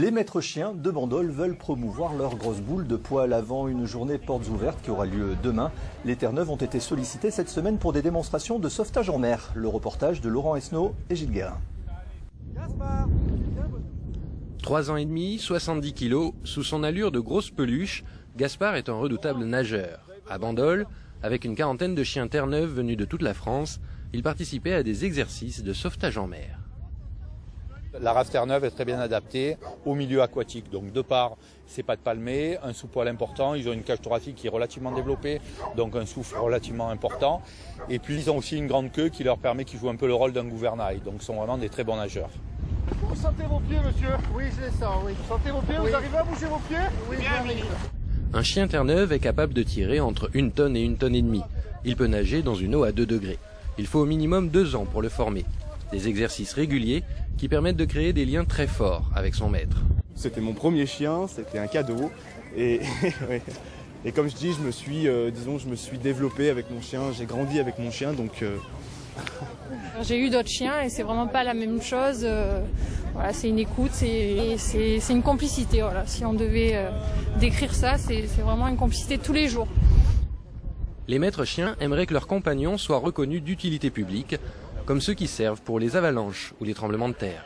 Les maîtres chiens de Bandol veulent promouvoir leur grosse boule de poil avant une journée portes ouvertes qui aura lieu demain. Les Terre-Neuve ont été sollicités cette semaine pour des démonstrations de sauvetage en mer. Le reportage de Laurent Esnault et Gilles Guérin. 3 ans et demi, 70 kilos, sous son allure de grosse peluche, Gaspard est un redoutable nageur. À Bandol, avec une quarantaine de chiens Terre-Neuve venus de toute la France, il participait à des exercices de sauvetage en mer. La race Terre-Neuve est très bien adaptée au milieu aquatique. Donc de par ses pattes palmées, un sous-poil important, ils ont une cage thoracique qui est relativement développée, donc un souffle relativement important. Et puis ils ont aussi une grande queue qui leur permet qu'ils jouent un peu le rôle d'un gouvernail. Donc ils sont vraiment des très bons nageurs. Vous sentez vos pieds, monsieur? Oui, c'est ça, oui. Vous sentez vos pieds? Oui. Vous arrivez à bouger vos pieds? Oui, bien. Un chien Terre-Neuve est capable de tirer entre 1 tonne et 1,5 tonnes. Il peut nager dans une eau à 2 degrés. Il faut au minimum 2 ans pour le former. Des exercices réguliers qui permettent de créer des liens très forts avec son maître. C'était mon premier chien, c'était un cadeau. Et, et comme je dis, je me suis développé avec mon chien, j'ai grandi avec mon chien, donc... J'ai eu d'autres chiens et c'est vraiment pas la même chose. Voilà, c'est une écoute, c'est une complicité. Voilà. Si on devait décrire ça, c'est vraiment une complicité tous les jours. Les maîtres chiens aimeraient que leurs compagnons soient reconnus d'utilité publique, comme ceux qui servent pour les avalanches ou les tremblements de terre.